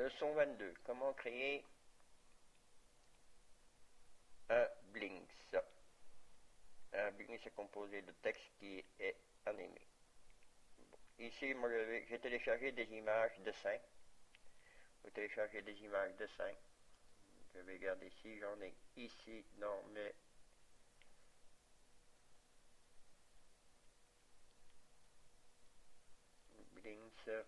Leçon 22. Comment créer un Blinks. Un Blinks est composé de texte qui est animé. Bon. Ici, moi, j'ai téléchargé des images dessins. Vous téléchargez des images dessins. Je vais regarder ici, j'en ai ici dans mes Blinks.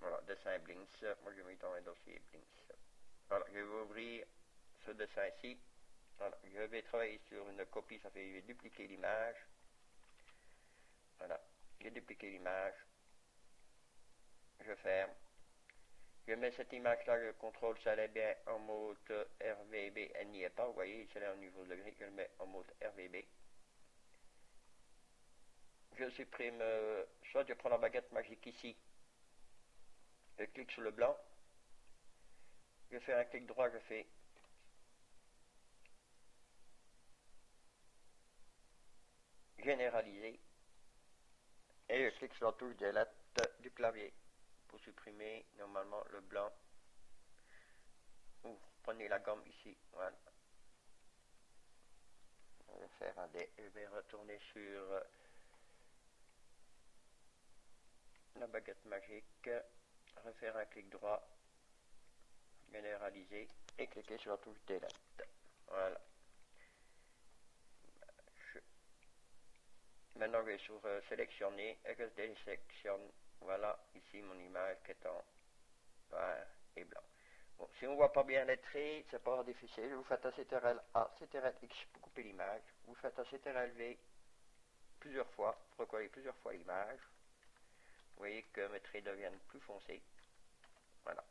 Voilà, dessin Blinks. Moi, je mets dans un dossier Blinks. Voilà, je vais ouvrir ce dessin ici. Voilà, je vais travailler sur une copie, ça fait je vais dupliquer l'image. Voilà, j'ai dupliqué l'image. Je ferme. Je mets cette image-là, je contrôle si elle est bien en mode RVB, elle n'y est pas, vous voyez, c'est là au niveau de gris, je le mets en mode RVB. Je supprime, soit je prends la baguette magique ici, je clique sur le blanc, je fais un clic droit, je fais généraliser, et je clique sur la touche Delete du clavier pour supprimer normalement le blanc. Ou prenez la gomme ici, voilà. Je vais faire un D, je vais retourner sur la baguette magique, refaire un clic droit, généraliser et cliquer sur la touche Delete. Voilà. Maintenant, je vais sur sélectionner et que je désélectionne. Voilà, ici mon image qui est en noir et blanc. Bon, si on ne voit pas bien les traits, c'est pas difficile. Vous faites un CTRL A, CTRL X pour couper l'image. Vous faites un CTRL V plusieurs fois, pour recoller plusieurs fois l'image. Vous voyez que mes traits deviennent plus foncés. Voilà.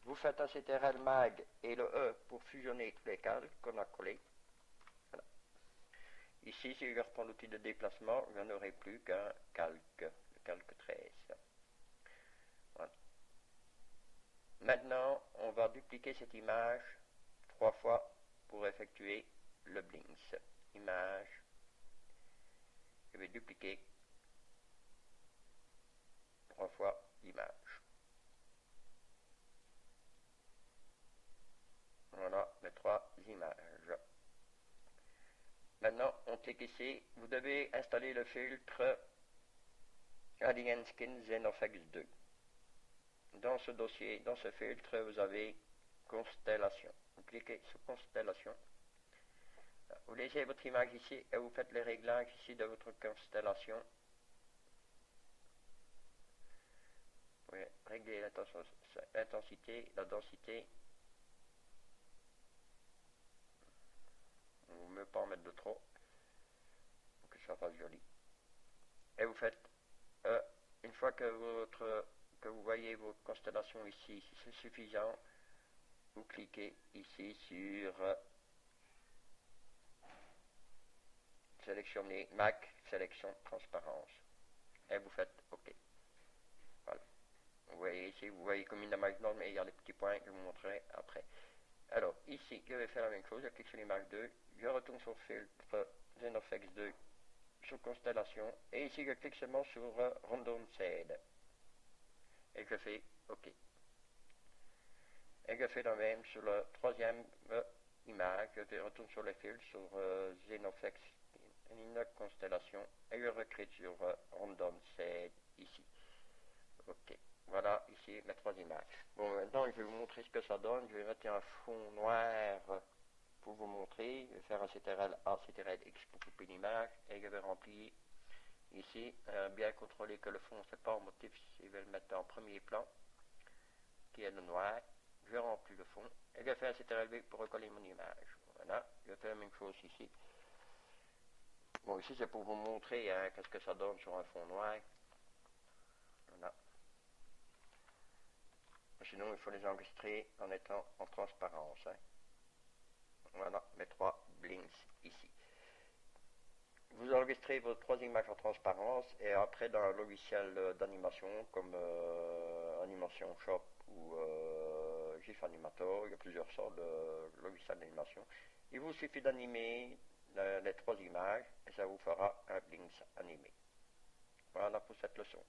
Vous faites un CTRL MAG et le E pour fusionner les calques qu'on a collés. Voilà. Ici, si je reprends l'outil de déplacement, je n'aurai plus qu'un calque, le calque 13. Voilà. Maintenant, on va dupliquer cette image 3 fois pour effectuer le Blinks. Image, je vais dupliquer 3 fois l'image. Voilà les 3 images. Maintenant, on clique ici. Vous devez installer le filtre Alien Skin Xenofx 2. Dans ce dossier, dans ce filtre, vous avez Constellation. Vous cliquez sur Constellation. Vous laissez votre image ici et vous faites les réglages ici de votre constellation. Vous pouvez régler l'intensité, la densité. Vous ne pouvez pas en mettre de trop pour que ça fasse joli. Et vous faites, une fois que vous voyez vos constellations ici, si c'est suffisant, vous cliquez ici sur sélectionner Mac, sélection transparence. Et vous faites OK. Voilà. Vous voyez ici, vous voyez comme une image normale, mais il y a des petits points que je vous montrerai après. Alors, ici, je vais faire la même chose. Je clique sur l'image 2. Je retourne sur filtre Xenofx 2 sur constellation. Et ici, je clique seulement sur Random Shade. Et je fais OK. Et je fais la même sur la troisième image. Je retourne sur le fil, sur Xenofx, une constellation. Et je recrée sur Random Shade ici. OK. Voilà ici mes 3 images. Bon, maintenant je vais vous montrer ce que ça donne. Je vais mettre un fond noir pour vous montrer. Je vais faire un CTRL A, CTRL X pour couper l'image. Et je vais remplir ici. Bien contrôler que le fond ne fait pas en motif. Je vais le mettre en premier plan, qui est le noir. Je remplis le fond. Et je fais un CTRL V pour recoller mon image. Voilà. Je fais la même chose ici. Bon, ici c'est pour vous montrer hein, qu'est-ce que ça donne sur un fond noir. Voilà. Sinon, il faut les enregistrer en étant en transparence. Hein. Voilà, mes 3 Blinks ici. Vous enregistrez vos 3 images en transparence et après dans un logiciel d'animation comme Animation Shop ou GIF Animator, il y a plusieurs sortes de logiciels d'animation. Il vous suffit d'animer les trois images et ça vous fera un Blinks animé. Voilà pour cette leçon.